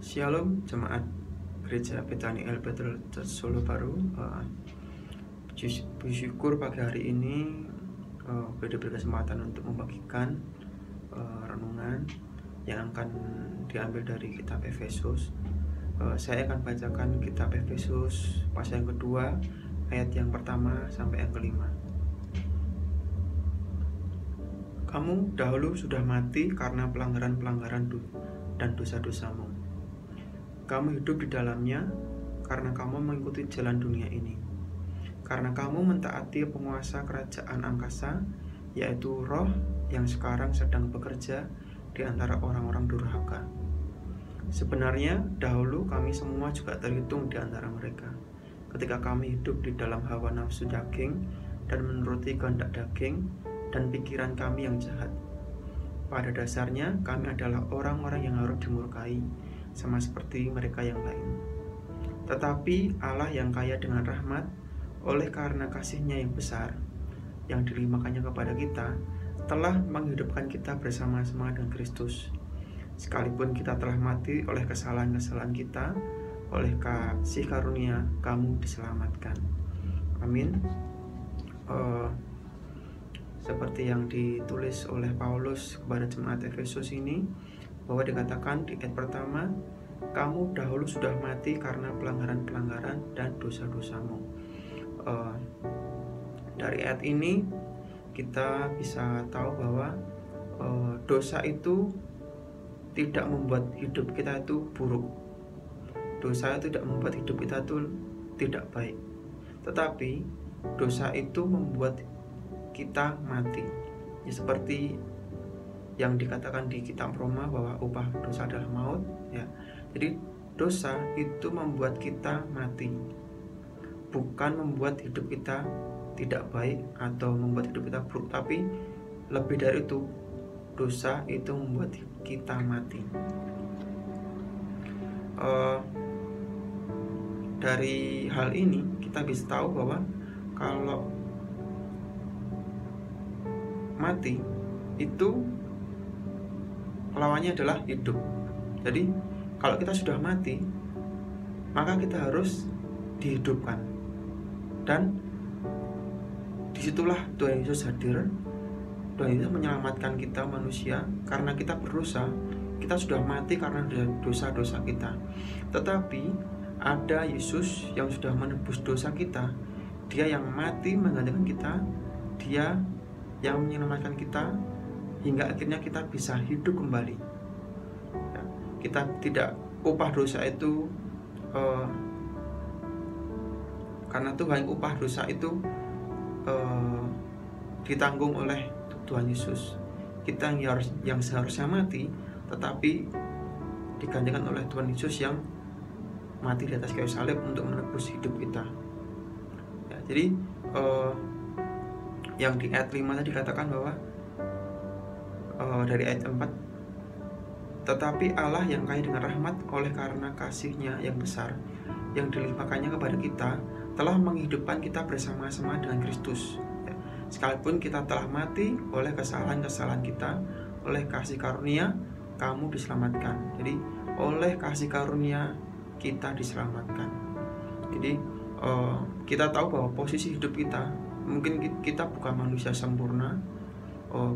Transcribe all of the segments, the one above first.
Shalom jemaat Gereja Betani El Betel Solo Baru. Bersyukur pagi hari ini diberi kesempatan untuk membagikan renungan yang akan diambil dari kitab Efesus. Saya akan bacakan kitab Efesus pasal yang kedua, ayat yang pertama sampai yang kelima. Kamu dahulu sudah mati karena pelanggaran-pelanggaran dan dosa-dosamu. Kamu hidup di dalamnya karena kamu mengikuti jalan dunia ini. Karena kamu mentaati penguasa kerajaan angkasa, yaitu roh yang sekarang sedang bekerja di antara orang-orang durhaka. Sebenarnya dahulu kami semua juga terhitung di antara mereka, ketika kami hidup di dalam hawa nafsu daging dan menuruti kehendak daging dan pikiran kami yang jahat. Pada dasarnya kami adalah orang-orang yang harus dimurkai, sama seperti mereka yang lain. Tetapi Allah yang kaya dengan rahmat, oleh karena kasih-Nya yang besar yang dilimpahkannya kepada kita, telah menghidupkan kita bersama-sama dengan Kristus. Sekalipun kita telah mati oleh kesalahan-kesalahan kita, oleh kasih karunia kamu diselamatkan. Amin. Seperti yang ditulis oleh Paulus kepada jemaat Efesus ini, bahwa dikatakan di ayat pertama, kamu dahulu sudah mati karena pelanggaran-pelanggaran dan dosa-dosamu. Dari ayat ini kita bisa tahu bahwa dosa itu tidak membuat hidup kita itu buruk. Dosa itu tidak membuat hidup kita itu tidak baik. Tetapi dosa itu membuat kita mati. Ya, seperti yang dikatakan di kitab Roma bahwa upah dosa adalah maut, ya. Jadi dosa itu membuat kita mati, bukan membuat hidup kita tidak baik atau membuat hidup kita buruk, tapi lebih dari itu, dosa itu membuat kita mati. Dari hal ini kita bisa tahu bahwa kalau mati itu lawannya adalah hidup. Jadi kalau kita sudah mati, maka kita harus dihidupkan. Dan disitulah Tuhan Yesus hadir. Tuhan Yesus menyelamatkan kita manusia karena kita berdosa. Kita sudah mati karena dosa-dosa kita. Tetapi ada Yesus yang sudah menebus dosa kita. Dia yang mati menggantikan kita. Dia yang menyelamatkan kita hingga akhirnya kita bisa hidup kembali. Ya, kita tidak, upah dosa itu karena Tuhan, upah dosa itu ditanggung oleh Tuhan Yesus. Kita yang seharusnya mati, tetapi digantikan oleh Tuhan Yesus yang mati di atas kayu salib untuk menebus hidup kita. Ya, jadi yang di ayat 5 tadi dikatakan bahwa dari ayat 4, tetapi Allah yang kaya dengan rahmat, oleh karena kasih-Nya yang besar yang dilimpahkannya kepada kita, telah menghidupkan kita bersama-sama dengan Kristus. Ya, sekalipun kita telah mati oleh kesalahan-kesalahan kita, oleh kasih karunia kamu diselamatkan. Jadi oleh kasih karunia kita diselamatkan. Jadi kita tahu bahwa posisi hidup kita, mungkin kita bukan manusia sempurna.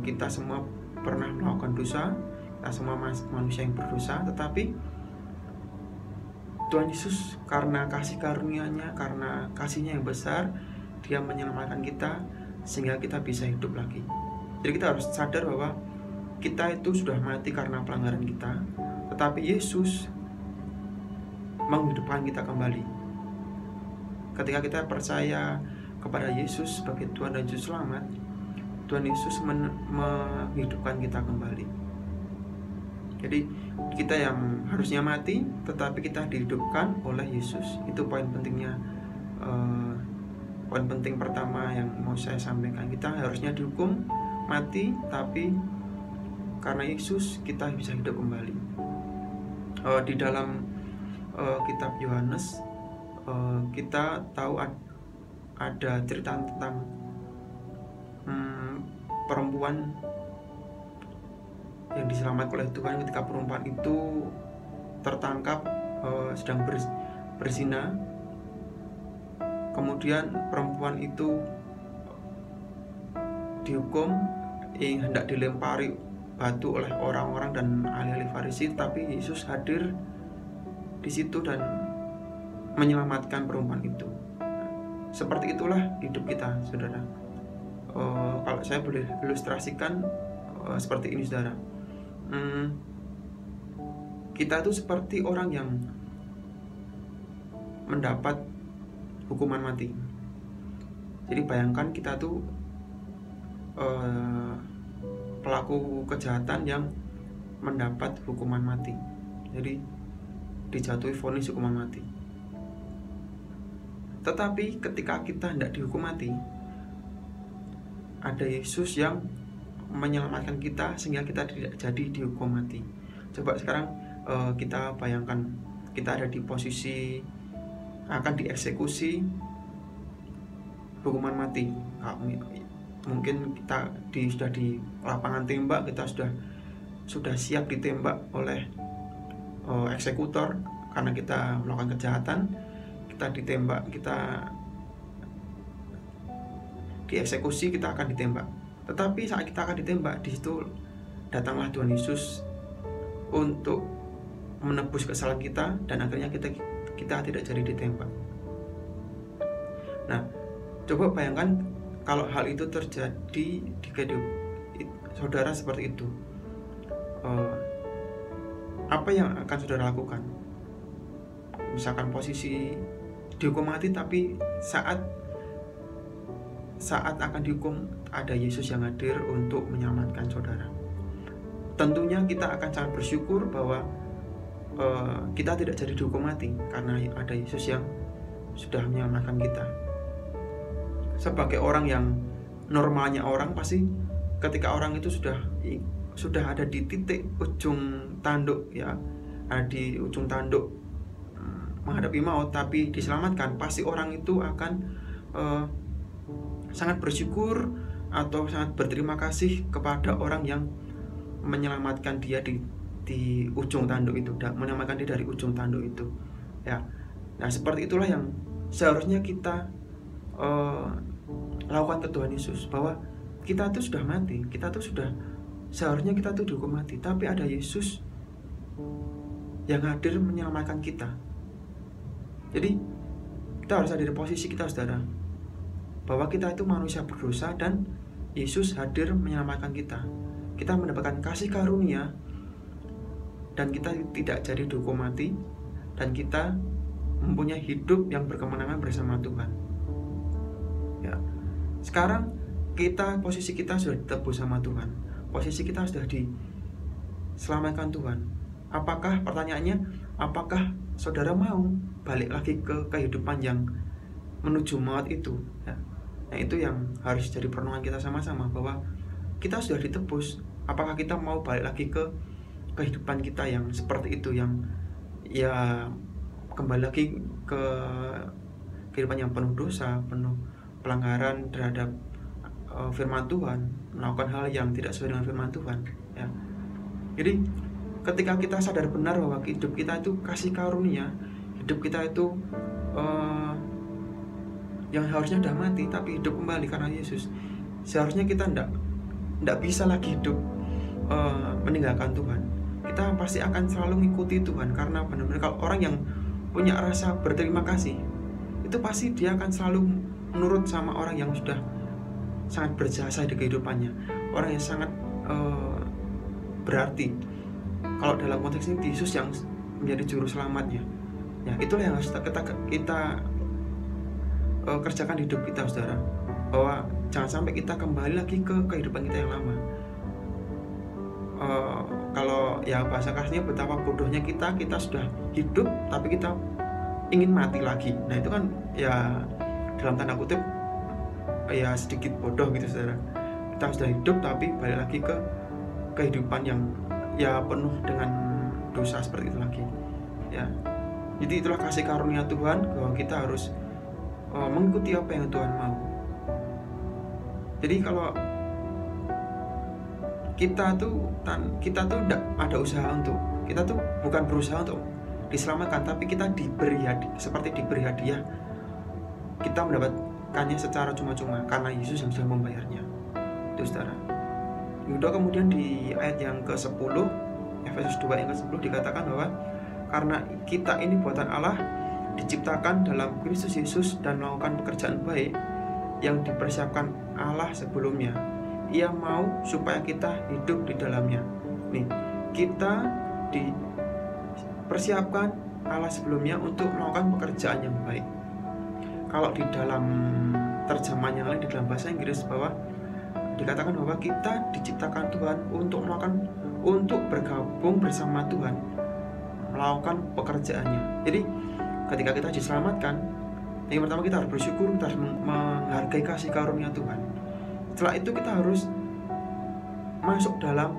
Kita semua pernah melakukan dosa, kita semua manusia yang berdosa, tetapi Tuhan Yesus karena kasih karunia-Nya, karena kasih-Nya yang besar, Dia menyelamatkan kita sehingga kita bisa hidup lagi. Jadi kita harus sadar bahwa kita itu sudah mati karena pelanggaran kita, tetapi Yesus menghidupkan kita kembali. Ketika kita percaya kepada Yesus sebagai Tuhan dan Juru Selamat, Tuhan Yesus menghidupkan kita kembali. Jadi kita yang harusnya mati, tetapi kita dihidupkan oleh Yesus. Itu poin pentingnya. Poin penting pertama yang mau saya sampaikan, kita harusnya dihukum mati, tapi karena Yesus kita bisa hidup kembali. Di dalam kitab Yohanes, kita tahu ada cerita tentang perempuan yang diselamatkan oleh Tuhan ketika perempuan itu tertangkap sedang berzina, kemudian perempuan itu dihukum, hendak dilempari batu oleh orang-orang dan ahli-ahli Farisi, tapi Yesus hadir di situ dan menyelamatkan perempuan itu. Seperti itulah hidup kita, saudara. Kalau saya boleh ilustrasikan seperti ini, saudara. Kita itu seperti orang yang mendapat hukuman mati. Jadi bayangkan kita tuh pelaku kejahatan yang mendapat hukuman mati. Jadi dijatuhi vonis hukuman mati. Tetapi ketika kita hendak dihukum mati, ada Yesus yang menyelamatkan kita sehingga kita tidak jadi dihukum mati. Coba sekarang kita bayangkan kita ada di posisi akan dieksekusi hukuman mati. Mungkin kita sudah di lapangan tembak, kita sudah siap ditembak oleh eksekutor karena kita melakukan kejahatan. Kita ditembak, kita dieksekusi, kita akan ditembak. Tetapi saat kita akan ditembak, di situ datanglah Tuhan Yesus untuk menebus kesalahan kita, dan akhirnya kita tidak jadi ditembak. Nah, coba bayangkan kalau hal itu terjadi di kehidupan saudara seperti itu, apa yang akan saudara lakukan? Misalkan posisi dihukum mati, tapi saat akan dihukum ada Yesus yang hadir untuk menyelamatkan saudara. Tentunya kita akan sangat bersyukur bahwa kita tidak jadi dihukum mati karena ada Yesus yang sudah menyelamatkan kita. Sebagai orang yang normalnya orang, pasti ketika orang itu sudah ada di titik ujung tanduk, ya, ada di ujung tanduk menghadapi maut tapi diselamatkan, pasti orang itu akan sangat bersyukur atau sangat berterima kasih kepada orang yang menyelamatkan dia di ujung tanduk itu, menyelamatkan dia dari ujung tanduk itu, ya. Nah, seperti itulah yang seharusnya kita lakukan ke Tuhan Yesus, bahwa kita tuh sudah mati, seharusnya kita tuh dihukum mati, tapi ada Yesus yang hadir menyelamatkan kita. Jadi kita harus ada di posisi kita, saudara, bahwa kita itu manusia berdosa dan Yesus hadir menyelamatkan kita. Kita mendapatkan kasih karunia dan kita tidak jadi dihukum mati, dan kita mempunyai hidup yang berkemenangan bersama Tuhan. Ya. Sekarang posisi kita sudah ditebus sama Tuhan. Posisi kita sudah diselamatkan Tuhan. Pertanyaannya, apakah saudara mau balik lagi ke kehidupan yang menuju maut itu, ya? Nah, itu yang harus jadi perenungan kita sama-sama, bahwa kita sudah ditebus. Apakah kita mau balik lagi ke kehidupan kita yang seperti itu, yang ya kembali lagi ke kehidupan yang penuh dosa, penuh pelanggaran terhadap firman Tuhan, melakukan hal yang tidak sesuai dengan firman Tuhan, ya. Jadi ketika kita sadar benar bahwa hidup kita itu kasih karunia, hidup kita itu yang harusnya udah mati tapi hidup kembali karena Yesus, seharusnya kita tidak bisa lagi hidup meninggalkan Tuhan. Kita pasti akan selalu mengikuti Tuhan, karena benar-benar kalau orang yang punya rasa berterima kasih, itu pasti dia akan selalu menurut sama orang yang sudah sangat berjasa di kehidupannya, orang yang sangat berarti. Kalau dalam konteks ini Yesus yang menjadi juru selamatnya, ya, itulah yang harus kita kerjakan di hidup kita, saudara, bahwa jangan sampai kita kembali lagi ke kehidupan kita yang lama. Kalau ya bahasa kasarnya, betapa bodohnya kita sudah hidup tapi kita ingin mati lagi. Nah, itu kan ya dalam tanda kutip ya sedikit bodoh gitu, saudara. Kita sudah hidup tapi balik lagi ke kehidupan yang ya penuh dengan dosa seperti itu lagi, ya. Jadi itulah kasih karunia Tuhan, bahwa kita harus mengikuti apa yang Tuhan mau. Jadi kalau kita tuh tidak ada usaha kita tuh bukan berusaha untuk diselamatkan, tapi kita diberi hadiah, seperti diberi hadiah, kita mendapatkannya secara cuma-cuma karena Yesus yang sudah membayarnya. Itu saudara. Yang kedua, kemudian di ayat yang ke-10, Efesus 2 yang ke-10 dikatakan bahwa karena kita ini buatan Allah, diciptakan dalam Kristus Yesus dan melakukan pekerjaan baik yang dipersiapkan Allah sebelumnya. Ia mau supaya kita hidup di dalamnya. Nih, kita dipersiapkan Allah sebelumnya untuk melakukan pekerjaan yang baik. Kalau di dalam terjemahan yang lain, di dalam bahasa Inggris, bahwa dikatakan bahwa kita diciptakan Tuhan untuk bergabung bersama Tuhan, melakukan pekerjaannya. Jadi ketika kita diselamatkan, yang pertama kita harus bersyukur, kita harus menghargai kasih karunia Tuhan. Setelah itu kita harus masuk dalam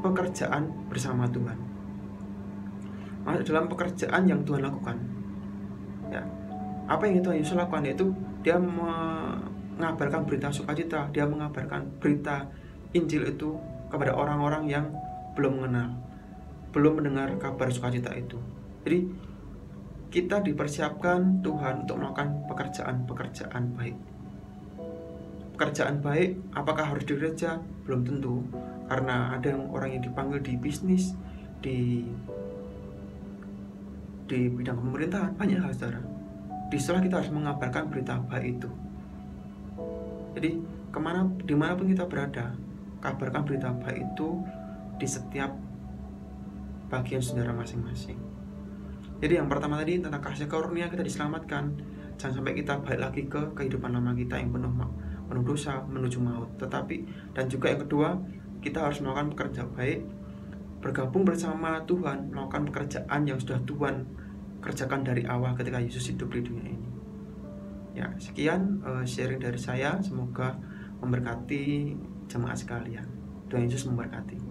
pekerjaan bersama Tuhan, masuk dalam pekerjaan yang Tuhan lakukan. Ya, apa yang Tuhan Yesus lakukan, yaitu dia mengabarkan berita sukacita, dia mengabarkan berita Injil itu kepada orang-orang yang belum mengenal, belum mendengar kabar sukacita itu. Jadi kita dipersiapkan Tuhan untuk melakukan pekerjaan baik. Pekerjaan baik apakah harus di gereja? Belum tentu, karena ada orang yang dipanggil di bisnis, di bidang pemerintahan, banyak hal saudara. Di setelah kita harus mengabarkan berita baik itu. Jadi dimanapun kita berada, kabarkan berita baik itu di setiap bagian saudara masing-masing. Jadi yang pertama tadi tentang kasih karunia, kita diselamatkan, jangan sampai kita balik lagi ke kehidupan lama kita yang penuh dosa menuju maut. Dan juga yang kedua, kita harus melakukan pekerjaan baik, bergabung bersama Tuhan, melakukan pekerjaan yang sudah Tuhan kerjakan dari awal ketika Yesus hidup di dunia ini. Ya, sekian sharing dari saya, semoga memberkati jemaat sekalian. Tuhan Yesus memberkati.